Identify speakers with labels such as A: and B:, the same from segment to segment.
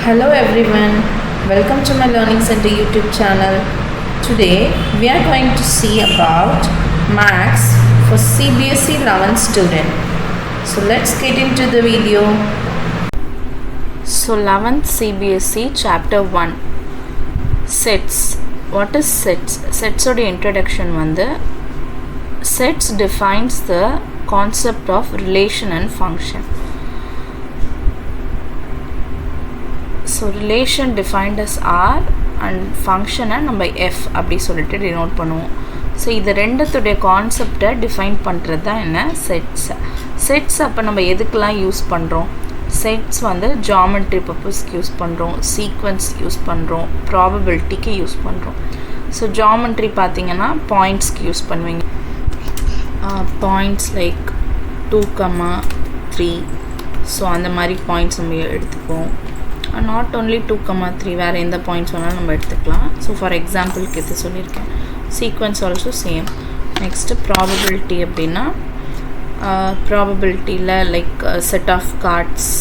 A: Hello everyone, welcome to my Learning Center YouTube channel. Today we are going to see about Maths for CBSE 11th student. So let's get into the video.
B: So 11th CBSE chapter 1 Sets. What is sets? Sets oda introduction வந்து sets defines the concept of relation and function. So relation defined as R and function நம்ம F அப்படி சொல்லிட்டு denote பண்ணுவோம். So இது ரெண்டுத்துடைய கான்செப்டை define பண்ணுறது தான் என்ன செட்ஸ். செட்ஸ் அப்போ நம்ம எதுக்கெலாம் யூஸ் பண்ணுறோம்? செட்ஸ் வந்து ஜாமெட்ரி பர்பஸ்க்கு யூஸ் பண்ணுறோம், சீக்வன்ஸ் யூஸ் பண்ணுறோம், ப்ராபபிலிட்டிக்கு யூஸ் பண்ணுறோம். ஸோ ஜாமெட்ரி பார்த்திங்கன்னா பாயிண்ட்ஸ்க்கு யூஸ் பண்ணுவீங்க. Points like 2, 3. ஸோ அந்த மாதிரி பாயிண்ட்ஸ் நம்ம எடுத்துப்போம். நாட் ஓன்லி 2, 3 வேறு எந்த பாயிண்ட்ஸ் வேணாலும் நம்ம எடுத்துக்கலாம். ஸோ ஃபார் எக்ஸாம்பிளுக்கு இது சொல்லியிருக்கேன். Sequence also same. Next probability அப்படின்னா ப்ராபபிலிட்டியில் like set of cards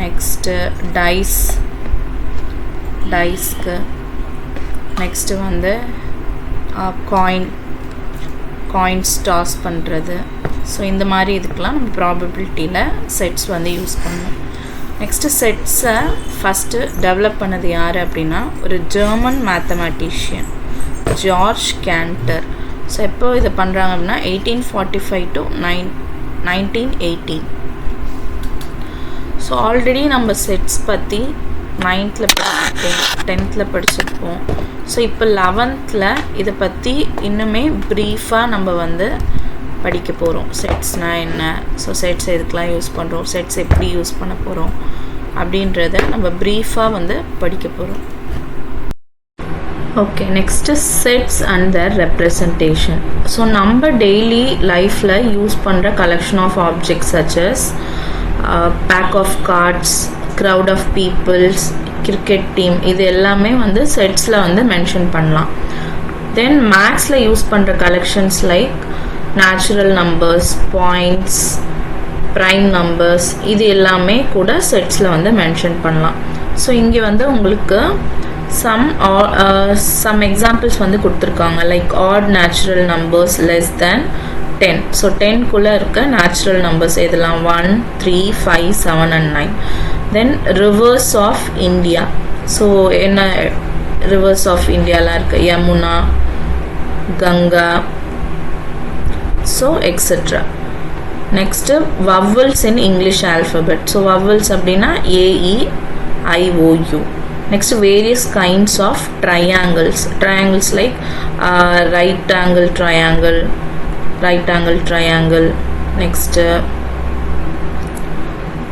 B: next டைஸ்க்கு நெக்ஸ்ட்டு வந்து காயின்ஸ் டாஸ் பண்ணுறது. ஸோ இந்த மாதிரி இதுக்கெலாம் நம்ம ப்ராபபிலிட்டியில் செட்ஸ் வந்து யூஸ் பண்ணுவோம். நெக்ஸ்ட்டு செட்ஸை ஃபஸ்ட்டு டெவலப் பண்ணது யார் அப்படின்னா ஒரு German mathematician George Cantor. So எப்போ இதை பண்ணுறாங்க அப்படின்னா 1845 to 1918. ஸோ ஆல்ரெடி நம்ம செட்ஸ் பற்றி 9th படிச்சிருப்போம், 10th படிச்சிருப்போம். ஸோ இப்போ 11th இதை பற்றி இன்னுமே ப்ரீஃபாக நம்ம வந்து படிக்க போகிறோம். செட்ஸ்னால் என்ன, ஸோ செட்ஸ் எதுக்கெலாம் யூஸ் பண்ணுறோம், செட்ஸ் எப்படி யூஸ் பண்ண போகிறோம் அப்படின்றத நம்ம ப்ரீஃபாக வந்து படிக்க போகிறோம். Okay, next sets and their representation. So நம்ம டெய்லி லைஃப்பில் யூஸ் பண்ணுற collection of objects such as pack of cards, crowd of peoples, cricket team, இது எல்லாமே வந்து செட்ஸில் வந்து மென்ஷன் பண்ணலாம். தென் மேக்ஸில் யூஸ் பண்ணுற collections like natural numbers, points, prime numbers, இது எல்லாமே கூட செட்ஸில் வந்து மென்ஷன் பண்ணலாம். ஸோ இங்கே வந்து உங்களுக்கு சம் எக்ஸாம்பிள்ஸ் வந்து கொடுத்துருக்காங்க like odd natural numbers less than 10. So 10குள்ளே இருக்க நேச்சுரல் நம்பர்ஸ் எதெல்லாம் 1, 3, 5, 7 and 9. Then rivers of India. So என்ன ரிவர்ஸ் ஆஃப் இந்தியாலாம் இருக்குது, Yamuna, Ganga, so etcetera. Next vowels in English alphabet. So vowels அப்படின்னா AEIOU. Next various kinds of triangles like right angle triangle, next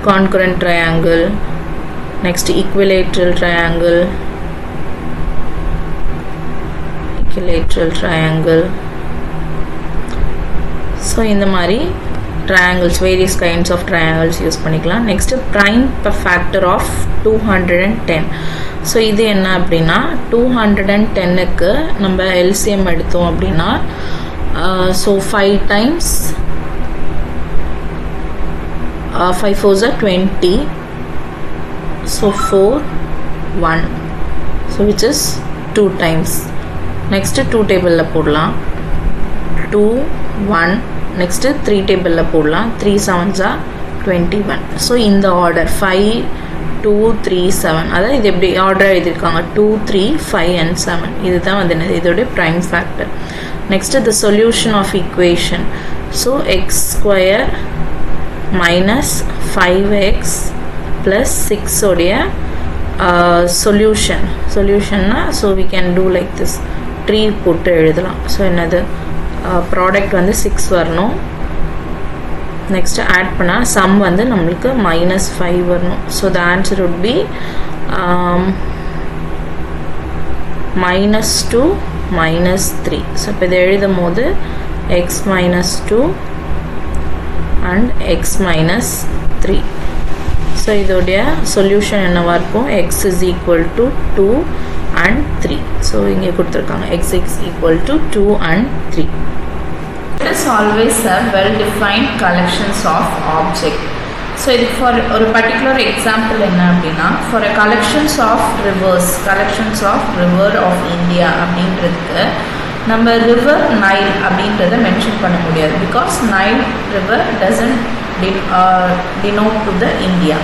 B: concurrent triangle, next equilateral triangle. So இந்த மாதிரி triangles, various kinds of triangles use பண்ணிக்கலாம். Next prime factor of 210. So இது என்ன அப்படின்னா 210க்கு நம்ம LCM எடுத்தோம் அப்படின்னா so 5 times 5 4s are 20. So 4 1. So which is 2 times. Next 2 டேபிளில் போடலாம் 2 1. நெக்ஸ்ட்டு 3 டேபிளில் போடலாம் 3 7s are 21. ஸோ இந்த ஆர்டர் 5 2 3 7, அதாவது இது எப்படி ஆர்டர் எழுதியிருக்காங்க 2 3 5 and 7. இதுதான் வந்து என்னது இதோடைய prime factor. Next the solution of equation. So x square minus 5x plus 6 உடைய சொல்யூஷன்னா so we can do like this, tree போட்டு எழுதலாம். ஸோ என்னது ப்ராடக்ட் வந்து 6 வரணும். நெக்ஸ்ட்டு ஆட் பண்ணால் சம் வந்து நம்மளுக்கு -5 வரணும். So the answer would be -2 -3. So இப்போ இதை எழுதும் போது x -2 and x -3. ஸோ இதோடைய சொல்யூஷன் என்னவாக இருக்கும், x is equal to 2 and 3. So இங்கே கொடுத்துருக்காங்க x is equal to 2 and 3. Let us always have well-defined collections of objects.
A: So இதுக்கு ஃபார் ஒரு பர்டிகுலர் எக்ஸாம்பிள் என்ன அப்படின்னா, for collections of river of India அப்படின்றதுக்கு நம்ம ரிவர் நைல் அப்படின்றத mention பண்ண முடியாது. Because Nile river doesn't denote to the India.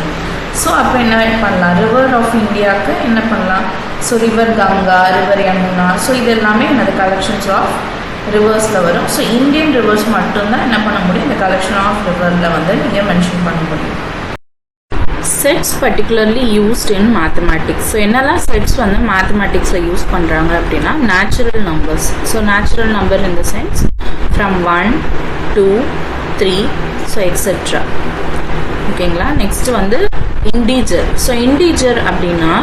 A: So அப்போ என்ன பண்ணலாம், ரிவர் ஆஃப் இந்தியாவுக்கு என்ன பண்ணலாம், so river Ganga, river Yamuna, so இது எல்லாமே என்னது கலெக்ஷன்ஸ் ஆஃப் ரிவர்ஸில் வரும். ஸோ இந்தியன் ரிவர்ஸ் மட்டும்தான் என்ன பண்ண முடியும், இந்த கலெக்ஷன் ஆஃப் ரிவரில் வந்து நீங்கள் மென்ஷன் பண்ண முடியும்.
B: Sets particularly used in mathematics. So என்னெல்லாம் செட்ஸ் வந்து மேத்தமேட்டிக்ஸில் யூஸ் பண்ணுறாங்க அப்படின்னா, natural numbers. So natural number in the sense from 1, 2, 3, so etcetera. ஓகேங்களா. நெக்ஸ்ட் வந்து இண்டீஜர். ஸோ இண்டீஜர் அப்படின்னா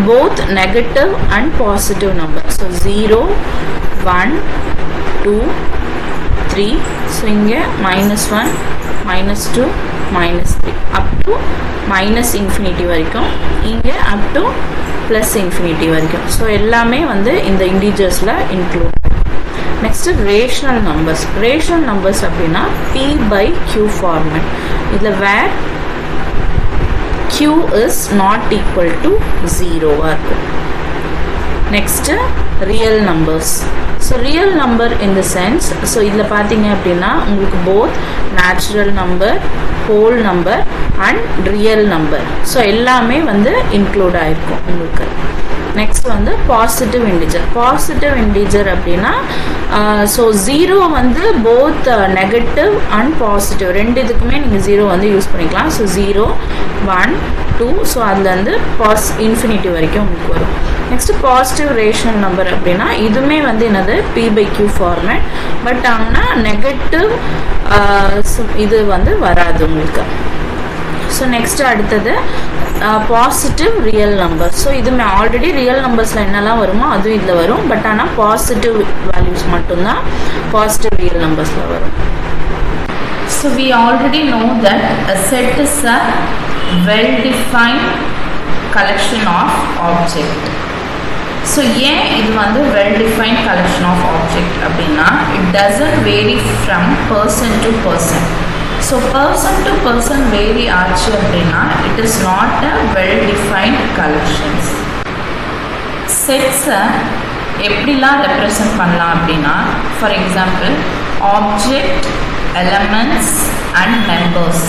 B: both negative and positive number. So 0, 1, 2, 3. So இங்கே -1, -2, -3 up to -infinity வரைக்கும், இங்கே up to +infinity வரைக்கும். ஸோ எல்லாமே வந்து இந்த இண்டீஜர்ஸில் include. Next rational numbers. Rational numbers அப்படின்னா P/Q ஃபார்மேட். இதில் வேர் Q is not equal to 0 இருக்கும். Next real numbers. So real number in the sense, so இதில் பார்த்தீங்க அப்படின்னா உங்களுக்கு both natural number, whole number and real number, so எல்லாமே வந்து include ஆகிருக்கும் உங்களுக்கு. நெக்ஸ்ட் வந்து பாசிட்டிவ் இண்டீஜர். பாசிட்டிவ் இண்டீஜர் அப்படின்னா ஸோ 0 வந்து போத் நெகட்டிவ் அண்ட் பாசிட்டிவ் ரெண்டு இதுக்குமே நீங்கள் 0 வந்து யூஸ் பண்ணிக்கலாம். ஸோ 0, 1, 2, ஸோ அதில் வந்து இன்ஃபினிட்டி வரைக்கும் உங்களுக்கு வரும். நெக்ஸ்ட் பாசிட்டிவ் ரேஷனல் நம்பர் அப்படின்னா இதுவுமே வந்து என்னது P/Q ஃபார்மேட். பட் ஆனால் நெகட்டிவ் இது வந்து வராது உங்களுக்கு. ஸோ நெக்ஸ்ட் அடுத்தது பாசிட்டிவ் ரியல் நம்பர். ஸோ இதுமே ஆல்ரெடி ரியல் நம்பர்ஸில் என்னெல்லாம் வருமோ அதுவும் இதில் வரும். பட் ஆனால் பாசிட்டிவ் வேல்யூஸ் மட்டும்தான் பாசிட்டிவ் ரியல் நம்பர்ஸில் வரும்.
A: So we already know that a set is a well-defined collection of object. So ஏன் இது வந்து well-defined collection of object அப்படின்னா, it doesn't vary from person to person. So person to person vary ஆச்சு அப்படின்னா it is not a well defined collections. செட்ஸை எப்படிலாம் represent பண்ணலாம் அப்படின்னா, for example object, elements and members,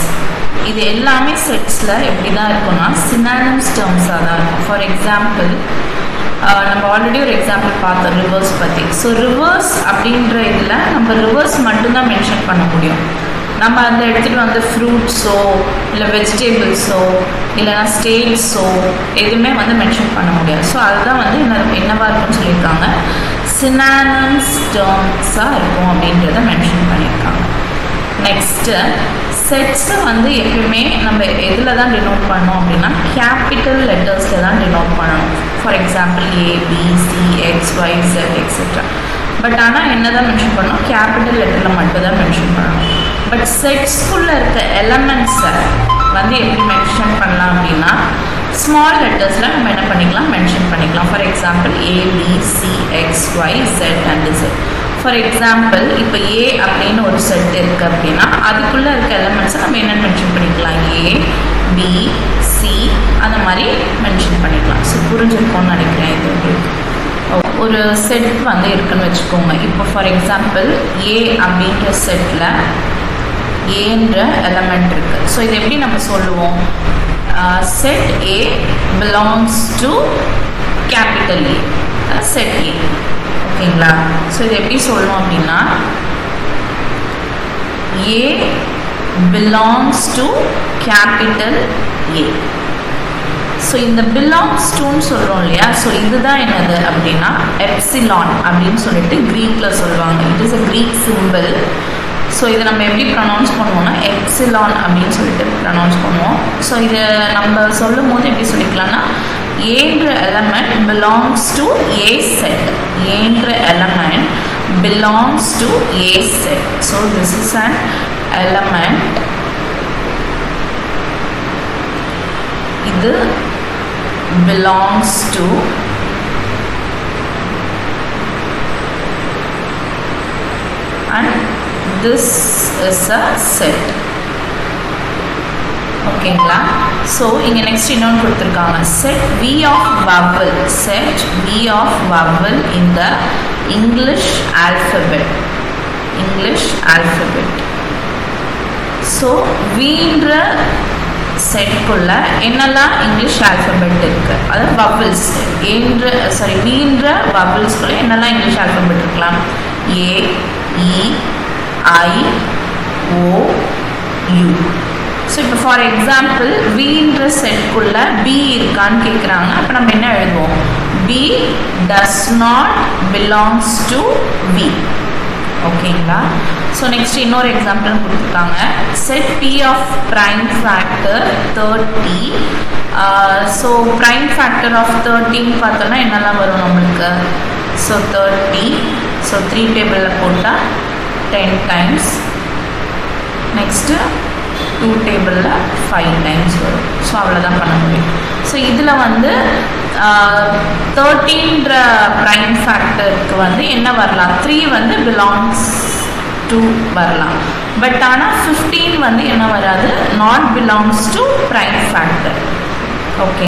A: இது எல்லாமே செட்ஸில் எப்படி தான் இருக்குன்னா சினானிம்ஸ் டேர்ம்ஸாக தான் இருக்கும். ஃபார் எக்ஸாம்பிள் நம்ம ஆல்ரெடி ஒரு எக்ஸாம்பிள் பார்த்தோம் ரிவர்ஸ் பற்றி. ஸோ ரிவர்ஸ் அப்படின்ற இதில் நம்ம ரிவர்ஸ் மட்டும்தான் மென்ஷன் பண்ண முடியும். நம்ம அந்த எடுத்துகிட்டு வந்து ஃப்ரூட்ஸோ இல்லை வெஜிடபிள்ஸோ இல்லைனா ஸ்டேட்ஸோ எதுவுமே வந்து மென்ஷன் பண்ண முடியாது. ஸோ அதுதான் வந்து என்னவாக இருக்குன்னு சொல்லியிருக்காங்க, சினானிம்ஸ் டேர்ம்ஸாக இருக்கும் அப்படின்றத மென்ஷன் பண்ணியிருக்காங்க. நெக்ஸ்ட்டு செட்ஸை வந்து எப்பயுமே நம்ம எதில் தான் டினோட் பண்ணோம் அப்படின்னா கேபிட்டல் லெட்டர்ஸில் தான் டினோட் பண்ணணும். For example ABC, XY, Z etcetera. But ஆனால் என்ன தான் மென்ஷன் பண்ணணும், கேபிட்டல் லெட்டரில் மட்டும் தான் மென்ஷன் பண்ணணும். பட் செட்ஸ்குள்ளே இருக்க எலமெண்ட்ஸை வந்து எப்படி மென்ஷன் பண்ணலாம் அப்படின்னா ஸ்மால் லெட்டர்ஸில் நம்ம என்ன பண்ணிக்கலாம், மென்ஷன் பண்ணிக்கலாம். For example ABC, XY, Z and Z. For example இப்போ A அப்படின்னு ஒரு செட் இருக்குது அப்படின்னா அதுக்குள்ளே இருக்க எலமெண்ட்ஸை நம்ம என்ன மென்ஷன் பண்ணிக்கலாம், A, B, C அந்த மாதிரி மென்ஷன் பண்ணிக்கலாம். ஸோ புரிஞ்சிருக்கோன்னு நினைக்கிறேன். இது உங்களுக்கு ஒரு செட் வந்து இருக்குன்னு வச்சுக்கோங்க. இப்போ ஃபார் எக்ஸாம்பிள் A அப்படின்ற செட்டில் ஏன்ற எலமெண்ட் இருக்குது. ஸோ இது எப்படி நம்ம சொல்லுவோம், set A belongs to capital A, set A. ஓகேங்களா. ஸோ இது எப்படி சொல்லுவோம் அப்படின்னா A belongs to capital A. So இந்த பிலாங்ஸ் டுன்னு சொல்கிறோம் இல்லையா, ஸோ இதுதான் என்னது அப்படின்னா எப்சிலான் அப்படின்னு சொல்லிட்டு க்ரீக்கில் சொல்லுவாங்க. It is a Greek symbol. So இதை நம்ம எப்படி ப்ரொனவுன்ஸ் பண்ணுவோம்னா எப்சிலான் அப்படின்னு சொல்லிட்டு ப்ரொனவுன்ஸ் பண்ணுவோம். ஸோ இதை நம்ம சொல்லும் போது எப்படி சொல்லிக்கலாம்னா ஏன்ற element belongs to A set. ஏன்ற element belongs to A set. So this is an element. இது belongs to and this is a set. ஓகேங்களா. ஸோ இங்கே நெக்ஸ்ட் இன்னொன்று கொடுத்துருக்காங்க, set v of vowel, set v of vowel in the English alphabet. ஸோ vன்ற செட்குள்ள என்னெல்லாம் English alphabet இருக்கு, அதாவது வவல்ஸ் vன்ற வவல்ஸ்குள்ள என்னெல்லாம் இங்கிலீஷ் ஆல்ஃபபெட் இருக்கலாம், A, E, I, O, U. So இப்போ ஃபார் எக்ஸாம்பிள் vன்ற செட்குள்ள B இருக்கான்னு கேட்குறாங்க. அப்போ நம்ம என்ன எழுதுவோம், B does not belongs to V. ஓகேங்களா. ஸோ நெக்ஸ்ட் இன்னொரு எக்ஸாம்பிள் கொடுத்துருக்காங்க, set P of prime factor 30. So prime factor of 13 பார்த்தோன்னா என்னெல்லாம் வரும் நம்மளுக்கு, ஸோ 30. ஸோ 3 டேபிளில் போட்டால் 10 டைம்ஸ், நெக்ஸ்ட்டு 2 டேபிளில் 5 டைம்ஸ் வரும். ஸோ அவ்வளோதான் பண்ண முடியும். ஸோ இதில் வந்து 13ன்ற ப்ரைம் ஃபேக்டருக்கு வந்து என்ன வரலாம், 3 வந்து பிலாங்ஸ் டு வரலாம். பட் ஆனால் 15 வந்து என்ன வராது, not belongs to prime factor. Okay.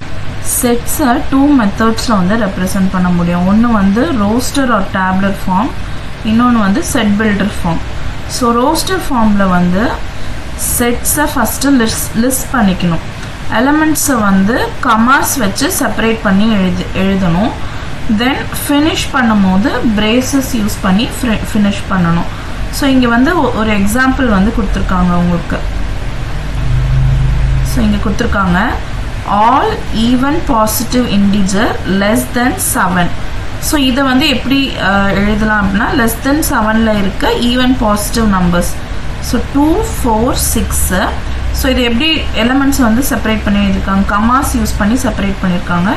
B: செட்ஸை 2 மெத்தட்ஸில் வந்து ரெப்ரசன்ட் பண்ண முடியும். ஒன்று வந்து ரோஸ்டர் ஆர் டேப்லெட் ஃபார்ம், இன்னொன்று வந்து set builder form. So roster ஃபார்மில் வந்து செட்ஸை ஃபஸ்ட்டு லிஸ்ட் பண்ணிக்கணும். எலமெண்ட்ஸை வந்து கமாஸ் வச்சு செப்பரேட் பண்ணி எழுதணும். தென் ஃபினிஷ் பண்ணும்போது பிரேசஸ் யூஸ் பண்ணி ஃபினிஷ் பண்ணணும். ஸோ இங்கே வந்து ஒரு எக்ஸாம்பிள் வந்து கொடுத்துருக்காங்க உங்களுக்கு. ஸோ இங்கே கொடுத்துருக்காங்க, all even positive integer less than 7. So இதை வந்து எப்படி எழுதலாம் அப்படின்னா, லெஸ் தென் 7ல் இருக்க even positive numbers. So 2, 4, 6. So இது எப்படி எலமெண்ட்ஸ் வந்து செப்பரேட் பண்ணி எழுதியிருக்காங்க, கமாஸ் யூஸ் பண்ணி செப்பரேட் பண்ணியிருக்காங்க.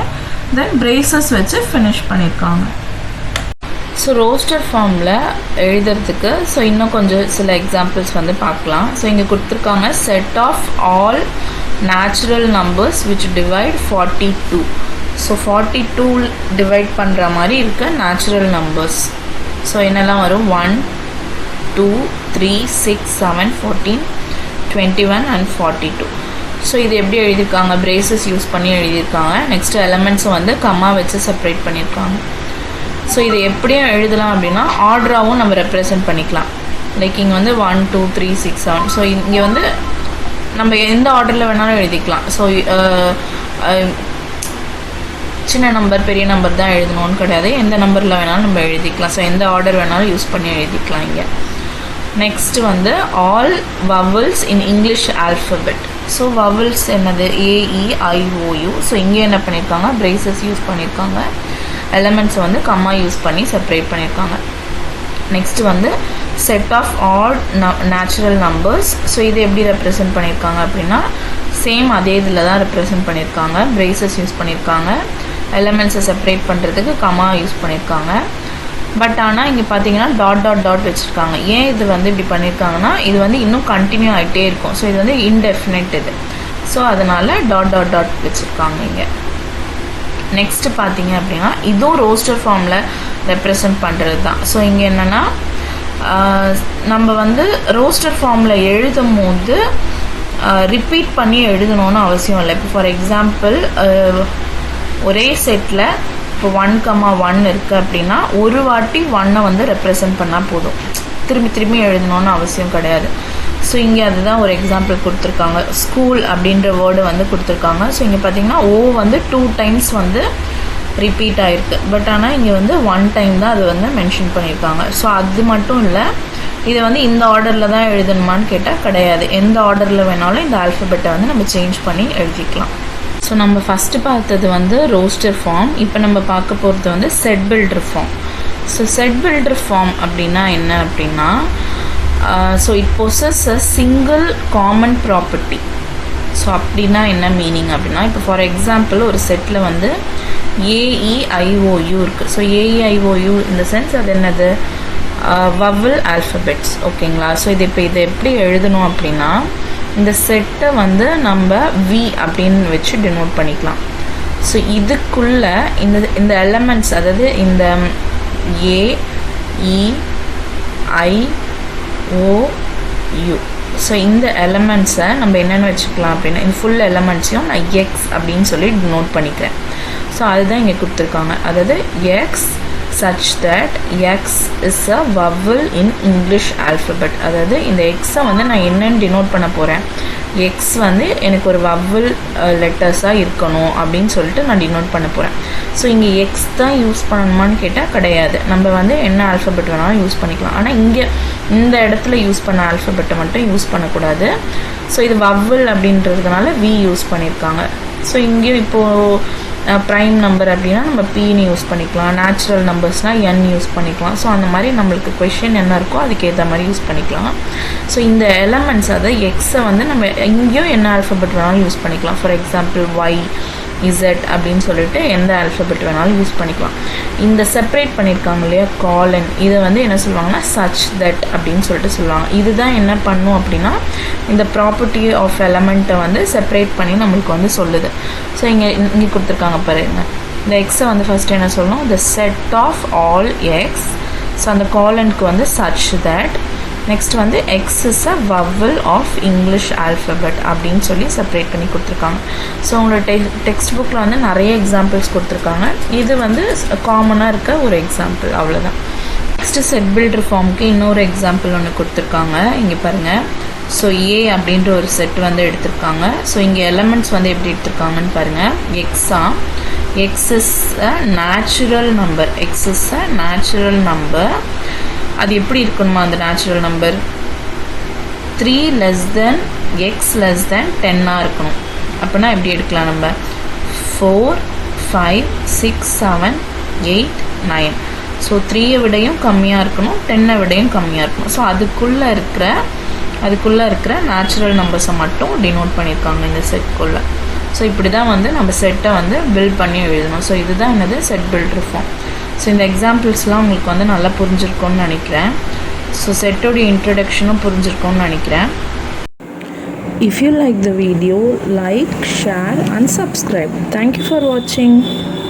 B: தென் பிரேசஸ் வச்சு ஃபினிஷ் பண்ணியிருக்காங்க. ஸோ ரோஸ்டர் ஃபார்மில் எழுதுறதுக்கு ஸோ இன்னும் கொஞ்சம் சில எக்ஸாம்பிள்ஸ் வந்து பார்க்கலாம். ஸோ இங்கே கொடுத்துருக்காங்க, set of all natural numbers which divide 42. So 42 divide பண்ணுற மாதிரி இருக்க நேச்சுரல் நம்பர்ஸ். ஸோ என்னெல்லாம் வரும், 1, 2, 3, 6, 7, 14, 21 and 42. ஸோ இது எப்படி எழுதியிருக்காங்க, பிரேசஸ் யூஸ் பண்ணி எழுதியிருக்காங்க. நெக்ஸ்ட் எலமெண்ட்ஸும் வந்து கம்மா வச்சு செப்பரேட் பண்ணியிருக்காங்க. ஸோ இது எப்படியும் எழுதலாம் அப்படின்னா ஆர்டராகவும் நம்ம ரெப்ரசன்ட் பண்ணிக்கலாம். லைக் இங்கே வந்து 1, 2, 3, 6, 7. ஸோ இங்கே வந்து நம்ம எந்த ஆர்டரில் வேணாலும் எழுதிக்கலாம். ஸோ சின்ன நம்பர் பெரிய நம்பர் தான் எழுதணும்னு கிடையாது, எந்த நம்பரில் வேணாலும் நம்ம எழுதிக்கலாம். ஸோ எந்த ஆர்டர் வேணாலும் யூஸ் பண்ணி எழுதிக்கலாம் இங்கே. நெக்ஸ்ட் வந்து all vowels in English alphabet. So vowels என்னது, AEIOU. ஸோ இங்கே என்ன பண்ணியிருக்காங்க, பிரேசஸ் யூஸ் பண்ணியிருக்காங்க. எலமெண்ட்ஸை வந்து கம்மா யூஸ் பண்ணி செப்பரேட் பண்ணியிருக்காங்க. நெக்ஸ்ட் வந்து set of all natural numbers. So இது எப்படி ரெப்ரசன்ட் பண்ணியிருக்காங்க அப்படின்னா, சேம் அதே இதில் தான் ரெப்ரசன்ட் பண்ணியிருக்காங்க. பிரேசஸ் யூஸ் பண்ணியிருக்காங்க. எலமெண்ட்ஸை செப்பரேட் பண்ணுறதுக்கு கம்மா யூஸ் பண்ணியிருக்காங்க. பட் ஆனால் இங்கே பார்த்தீங்கன்னா டாட் வச்சுருக்காங்க. ஏன் இது வந்து இப்படி பண்ணியிருக்காங்கன்னா, இது வந்து இன்னும் கண்டினியூ ஆகிட்டே இருக்கும். ஸோ இது வந்து இன்டெஃபினைட் இது. ஸோ அதனால் டாட் வச்சுருக்காங்க இங்கே. நெக்ஸ்ட்டு பார்த்தீங்க அப்படின்னா இதுவும் ரோஸ்டர் ஃபார்மில் ரெப்ரசன்ட் பண்ணுறது தான். ஸோ இங்கே என்னென்னா, நம்ம வந்து ரோஸ்டர் ஃபார்மில் எழுதும் போது ரிப்பீட் பண்ணி எழுதணும்னு அவசியம் இல்லை. இப்போ ஃபார் எக்ஸாம்பிள் ஒரே செட்டில் இப்போ 1,1 இருக்குது அப்படின்னா ஒரு வாட்டி 1 வந்து ரெப்ரசன்ட் பண்ணால் போதும், திரும்பி எழுதணும்னு அவசியம் கிடையாது. ஸோ இங்கே அதுதான் ஒரு எக்ஸாம்பிள் கொடுத்துருக்காங்க. ஸ்கூல் அப்படின்ற வேர்டு வந்து கொடுத்துருக்காங்க. ஸோ இங்கே பார்த்தீங்கன்னா O வந்து 2 டைம்ஸ் வந்து ரிப்பீட் ஆகிருக்கு. பட் ஆனால் இங்கே வந்து 1 டைம் தான் அது வந்து மென்ஷன் பண்ணியிருக்காங்க. ஸோ அது மட்டும் இல்லை, இதை வந்து இந்த ஆர்டரில் தான் எழுதணுமான்னு கேட்டால் கிடையாது. எந்த ஆர்டரில் வேணாலும் இந்த ஆல்ஃபபெட்டை வந்து நம்ம சேஞ்ச் பண்ணி எழுதிக்கலாம். ஸோ நம்ம ஃபஸ்ட்டு பார்த்தது வந்து ரோஸ்டர் ஃபார்ம். இப்போ நம்ம பார்க்க போகிறது வந்து set builder form. So set builder form அப்படின்னா என்ன அப்படின்னா, so it possess a single common property. So அப்படின்னா என்ன மீனிங் அப்படின்னா, இப்போ ஃபார் எக்ஸாம்பிள் ஒரு செட்டில் வந்து AEIOU இருக்குது. ஸோ AEIOU இந்த சென்ஸ் அது என்னது, வவல் ஆல்ஃபபெட்ஸ். ஓகேங்களா. ஸோ இதை எப்படி எழுதணும் அப்படின்னா, இந்த செட்டை வந்து நம்ம V அப்படின்னு வச்சு டினோட் பண்ணிக்கலாம். ஸோ இதுக்குள்ள இந்த எலமெண்ட்ஸ், அதாவது இந்த AEIOU ஸோ இந்த எலமெண்ட்ஸை நம்ம என்னென்னு வச்சுக்கலாம் அப்படின்னா இந்த ஃபுல் எலமெண்ட்ஸையும் நான் எக்ஸ் அப்படின்னு சொல்லி நோட் பண்ணிக்கிறேன். ஸோ அதுதான் இங்கே கொடுத்துருக்காங்க. அதாவது X such that x is a vowel in English alphabet. அதாவது இந்த எக்ஸை வந்து நான் என்னென்னு டினோட் பண்ண போகிறேன், எக்ஸ் வந்து எனக்கு ஒரு வவ்வல் லெட்டர்ஸாக இருக்கணும் அப்படின்னு சொல்லிட்டு நான் டினோட் பண்ண போகிறேன். ஸோ இங்கே எக்ஸ் தான் யூஸ் பண்ணணுமான்னு கேட்டால் கிடையாது, நம்ம வந்து என்ன ஆல்ஃபபெட் வேணாலும் யூஸ் பண்ணிக்கலாம். ஆனால் இங்கே இந்த இடத்துல யூஸ் பண்ண ஆல்ஃபபெட்டை மட்டும் யூஸ் பண்ணக்கூடாது. ஸோ இது வவ்வல் அப்படின்றதுனால வி யூஸ் பண்ணியிருக்காங்க. ஸோ இங்கேயும் இப்போது ப்ரைம் நம்பர் அப்படின்னா நம்ம பின்னு யூஸ் பண்ணிக்கலாம், நேச்சுரல் நம்பர்ஸ்னால் என் யூஸ் பண்ணிக்கலாம். ஸோ அந்த மாதிரி நம்மளுக்கு கொஷின் என்ன இருக்கோ அதுக்கேற்ற மாதிரி யூஸ் பண்ணிக்கலாம். ஸோ இந்த எலமெண்ட்ஸ் அதை எக்ஸை வந்து நம்ம எங்கேயும் என்ன ஆல்ஃபபெட் வேணாலும் யூஸ் பண்ணிக்கலாம். ஃபார் எக்ஸாம்பிள் ஒய், இசட் அப்படின்னு சொல்லிட்டு எந்த ஆல்ஃபபெட் வேணாலும் யூஸ் பண்ணிக்கலாம். இந்த செப்பரேட் பண்ணியிருக்காங்க இல்லையா காலன், இதை வந்து என்ன சொல்லுவாங்கன்னா சச் தட் அப்படின்னு சொல்லிட்டு சொல்லுவாங்க. இதுதான் என்ன பண்ணும் அப்படின்னா இந்த ப்ராப்பர்ட்டி ஆஃப் எலமெண்ட்டை வந்து செப்பரேட் பண்ணி நம்மளுக்கு வந்து சொல்லுது. ஸோ இங்கே கொடுத்துருக்காங்க பாருங்க, இந்த எக்ஸை வந்து ஃபஸ்ட்டு என்ன சொல்லணும், the set of all X. So அந்த காலனுக்கு வந்து சச் தட். நெக்ஸ்ட் வந்து X is a vowel of English alphabet அப்படின்னு சொல்லி செப்பரேட் பண்ணி கொடுத்துருக்காங்க. ஸோ உங்களோட டெக்ஸ்ட் புக்கில் வந்து நிறைய எக்ஸாம்பிள்ஸ் கொடுத்துருக்காங்க. இது வந்து காமனாக இருக்க ஒரு எக்ஸாம்பிள், அவ்வளோதான். நெக்ஸ்ட்டு செட் பில்டர் ஃபார்முக்கு இன்னொரு எக்ஸாம்பிள் ஒன்று கொடுத்துருக்காங்க. இங்கே பாருங்கள். ஸோ ஏ அப்படின்ற ஒரு செட் வந்து எடுத்திருக்காங்க. ஸோ இங்கே எலமெண்ட்ஸ் வந்து எப்படி எடுத்திருக்காங்கன்னு பாருங்கள். எக்ஸா, x is a natural number, x is a natural number. அது எப்படி இருக்கணுமா அந்த natural number, 3 less than x less than 10 இருக்கணும். அப்படின்னா எப்படி எடுக்கலாம் நம்ம, 4 5 6 7 8 9. ஸோ 3 விடையும் கம்மியாக இருக்கணும், 10 விடையும் கம்மியாக இருக்கணும். ஸோ அதுக்குள்ளே இருக்கிற நேச்சுரல் நம்பர்ஸை மட்டும் டினோட் பண்ணியிருக்காங்க இந்த செட்குள்ளே. ஸோ இப்படி தான் வந்து நம்ம செட்டை வந்து பில்ட் பண்ணி எழுதணும். ஸோ இதுதான் என்னது செட் பில்டர் ஃபார்ம். ஸோ இந்த எக்ஸாம்பிள்ஸ்லாம் உங்களுக்கு வந்து நல்லா புரிஞ்சிருக்கும்னு நினைக்கிறேன். ஸோ செட்டோடைய இன்ட்ரடக்ஷனும் புரிஞ்சிருக்கும்னு நினைக்கிறேன்.
A: If you like the video, like, share and subscribe. Thank you for watching.